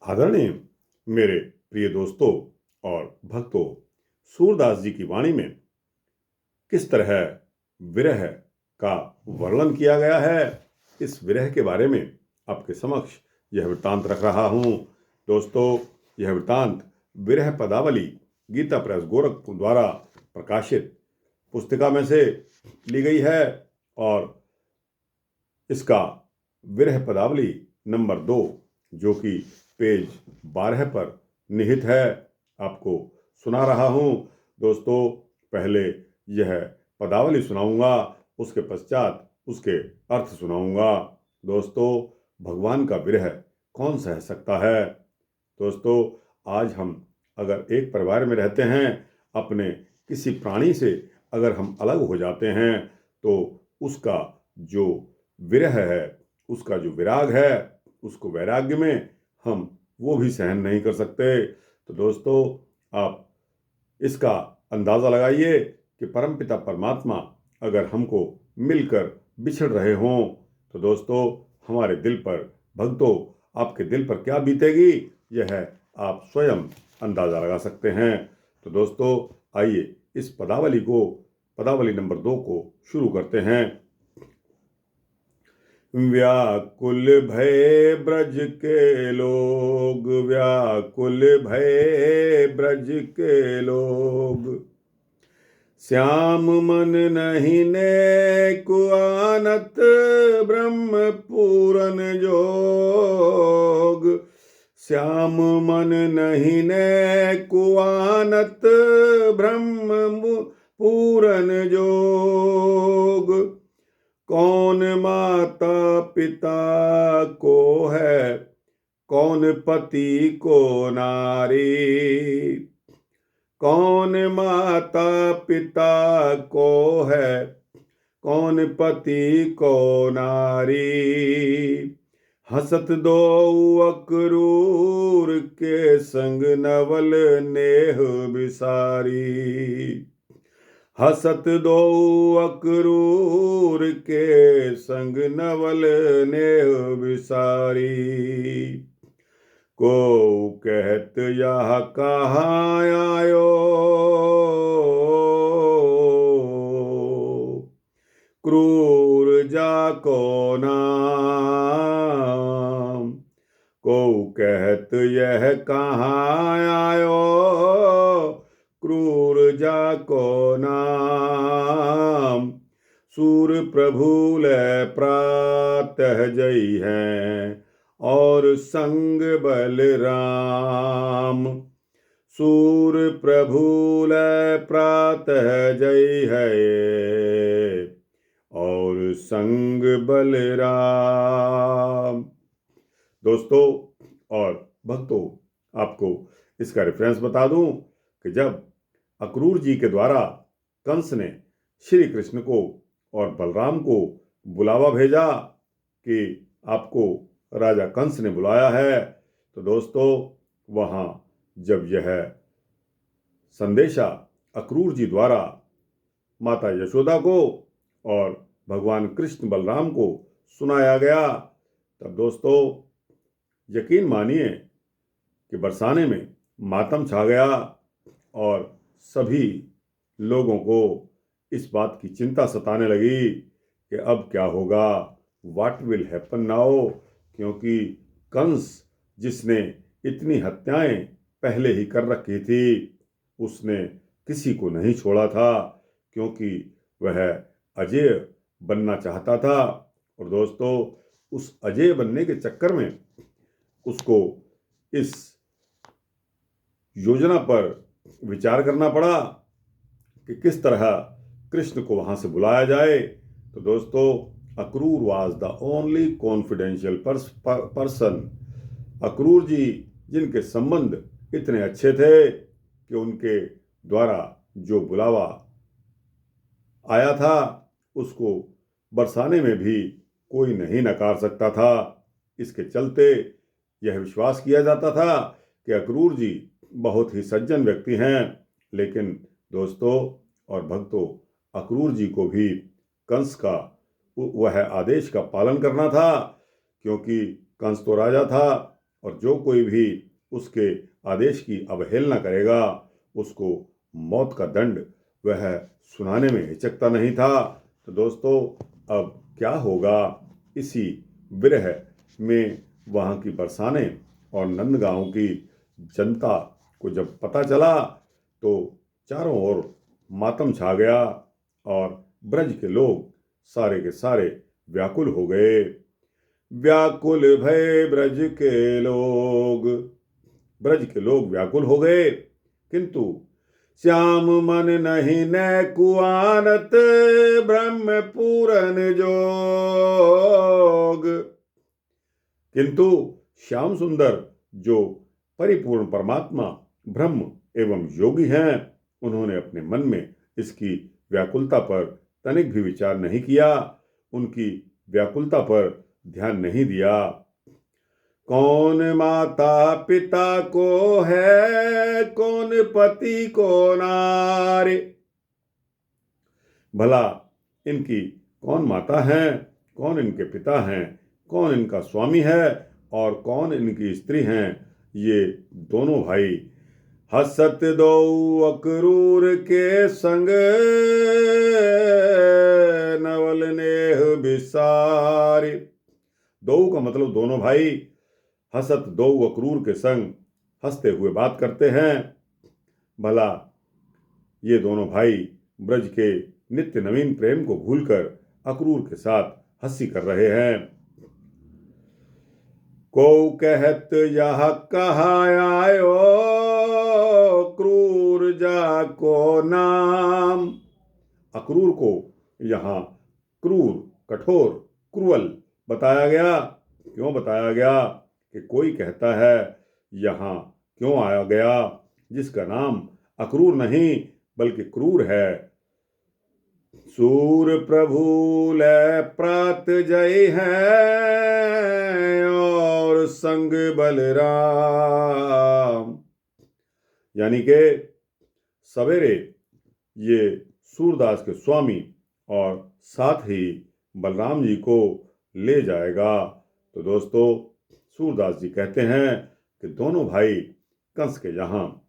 आदरणीय मेरे प्रिय दोस्तों और भक्तों, सूरदास जी की वाणी में किस तरह विरह का वर्णन किया गया है, इस विरह के बारे में आपके समक्ष यह वृत्तांत रख रहा हूँ। दोस्तों, यह वृत्तांत विरह पदावली गीता प्रेस गोरखपुर द्वारा प्रकाशित पुस्तिका में से ली गई है और इसका विरह पदावली नंबर 2, जो कि पेज 12 पर निहित है, आपको सुना रहा हूँ। दोस्तों, पहले यह पदावली सुनाऊंगा, उसके पश्चात उसके अर्थ सुनाऊंगा। दोस्तों, भगवान का विरह कौन सह सकता है। दोस्तों, आज हम अगर एक परिवार में रहते हैं, अपने किसी प्राणी से अगर हम अलग हो जाते हैं तो उसका जो विरह है, उसका जो विराग है, उसको वैराग्य में हम वो भी सहन नहीं कर सकते। तो दोस्तों, आप इसका अंदाज़ा लगाइए कि परमपिता परमात्मा अगर हमको मिलकर बिछड़ रहे हों तो दोस्तों, हमारे दिल पर, भक्तों, आपके दिल पर क्या बीतेगी, यह आप स्वयं अंदाज़ा लगा सकते हैं। तो दोस्तों, आइए इस पदावली नंबर 2 को शुरू करते हैं। व्याकुल भय ब्रज के लोग, व्याकुल भय ब्रज के लोग, श्याम मन नहीं ने कुआनत ब्रह्म पूरन जोग, श्याम मन नहीं ने कुआनत ब्रह्म पूरन जोग, कौन माता पिता को है, कौन पति को नारी, कौन माता पिता को है, कौन पति को नारी, हसत दो अक्रूर के संग नवल नेह बिसारी, हसत दो अक्रूर के संग नवल नेह बिसारी, को कहत यह कहाँ आयो, क्रूर जाको नाम, को कहत यह कहाँ आयो, क्रूर जाको नाम, सूर प्रभु ले प्रातः जई हैं और संग बलराम, सूर प्रभु ले प्रातः जई है और संग बलराम। दोस्तों और भक्तों, आपको इसका रेफरेंस बता दूं कि जब अक्रूर जी के द्वारा कंस ने श्री कृष्ण को और बलराम को बुलावा भेजा कि आपको राजा कंस ने बुलाया है, तो दोस्तों वहाँ जब यह संदेशा अक्रूर जी द्वारा माता यशोदा को और भगवान कृष्ण बलराम को सुनाया गया, तब दोस्तों यकीन मानिए कि बरसाने में मातम छा गया और सभी लोगों को इस बात की चिंता सताने लगी कि अब क्या होगा, व्हाट विल हैपन नाउ, क्योंकि कंस जिसने इतनी हत्याएं पहले ही कर रखी थी, उसने किसी को नहीं छोड़ा था, क्योंकि वह अजेय बनना चाहता था। और दोस्तों, उस अजेय बनने के चक्कर में उसको इस योजना पर विचार करना पड़ा कि किस तरह कृष्ण को वहां से बुलाया जाए। तो दोस्तों, Akrur was the only confidential person. Akrur ji, जिनके संबंध इतने अच्छे थे कि उनके द्वारा जो बुलावा आया था उसको बरसाने में भी कोई नहीं नकार सकता था। इसके चलते यह विश्वास किया जाता था कि अक्रूर जी बहुत ही सज्जन व्यक्ति हैं। लेकिन दोस्तों और भक्तों, अक्रूर जी को भी कंस का वह आदेश का पालन करना था, क्योंकि कंस तो राजा था और जो कोई भी उसके आदेश की अवहेलना करेगा उसको मौत का दंड वह सुनाने में हिचकता नहीं था। तो दोस्तों, अब क्या होगा इसी विरह में वहाँ की बरसाने और नंदगांव की जनता को जब पता चला तो चारों ओर मातम छा गया और ब्रज के लोग सारे के सारे व्याकुल हो गए। व्याकुल भय ब्रज के लोग व्याकुल हो गए, किंतु श्याम मन नहीं न कुआनत ब्रह्म पूरन जोग। किंतु श्याम सुंदर जो परिपूर्ण परमात्मा ब्रह्म एवं योगी हैं, उन्होंने अपने मन में इसकी व्याकुलता पर तनिक भी विचार नहीं किया, उनकी व्याकुलता पर ध्यान नहीं दिया। कौन माता पिता को है, कौन पति को नारी। भला इनकी कौन माता है, कौन इनके पिता हैं, कौन इनका स्वामी है और कौन इनकी स्त्री हैं। ये दोनों भाई हसत दो अक्रूर के संग, नवल नेह बिसारी। दो का मतलब दोनों भाई हसत दो अक्रूर के संग हंसते हुए बात करते हैं। भला ये दोनों भाई ब्रज के नित्य नवीन प्रेम को भूलकर अक्रूर के साथ हंसी कर रहे हैं। को कहत यह कहा आयो, क्रूर जा को नाम। अक्रूर को यहाँ क्रूर, कठोर, क्रूअल बताया गया। क्यों बताया गया कि कोई कहता है यहाँ क्यों आया गया जिसका नाम अक्रूर नहीं बल्कि क्रूर है। सूर प्रभु ले प्रात जय है और संग बलराम। यानी के सवेरे ये सूरदास के स्वामी और साथ ही बलराम जी को ले जाएगा। तो दोस्तों, सूरदास जी कहते हैं कि दोनों भाई कंस के यहाँ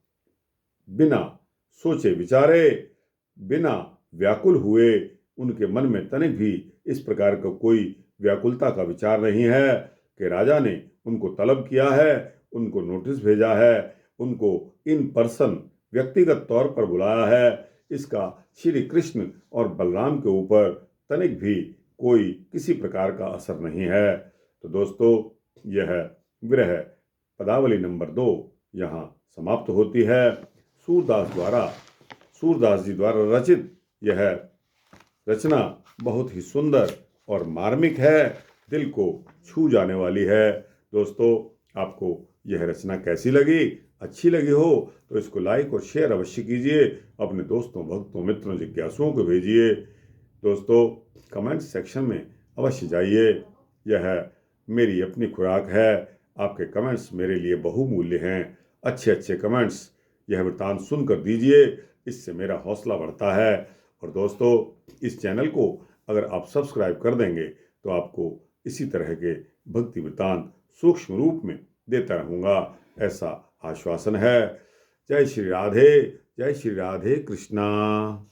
बिना सोचे विचारे, बिना व्याकुल हुए, उनके मन में तनिक भी इस प्रकार का कोई व्याकुलता का विचार नहीं है कि राजा ने उनको तलब किया है, उनको नोटिस भेजा है, उनको इन पर्सन व्यक्तिगत तौर पर बुलाया है। इसका श्री कृष्ण और बलराम के ऊपर तनिक भी कोई किसी प्रकार का असर नहीं है। तो दोस्तों, यह विरह पदावली नंबर 2 यहाँ समाप्त होती है। सूरदास जी द्वारा रचित यह रचना बहुत ही सुंदर और मार्मिक है, दिल को छू जाने वाली है। दोस्तों, आपको यह रचना कैसी लगी? अच्छी लगी हो तो इसको लाइक और शेयर अवश्य कीजिए, अपने दोस्तों, भक्तों, मित्रों, जिज्ञासुओं को भेजिए। दोस्तों, कमेंट सेक्शन में अवश्य जाइए, यह मेरी अपनी खुराक है। आपके कमेंट्स मेरे लिए बहुमूल्य हैं। अच्छे अच्छे कमेंट्स यह वृतांत सुनकर दीजिए, इससे मेरा हौसला बढ़ता है। और दोस्तों, इस चैनल को अगर आप सब्सक्राइब कर देंगे तो आपको इसी तरह के भक्ति वृतांत सूक्ष्म रूप में देता रहूँगा, ऐसा आश्वासन है। जय श्री राधे कृष्णा।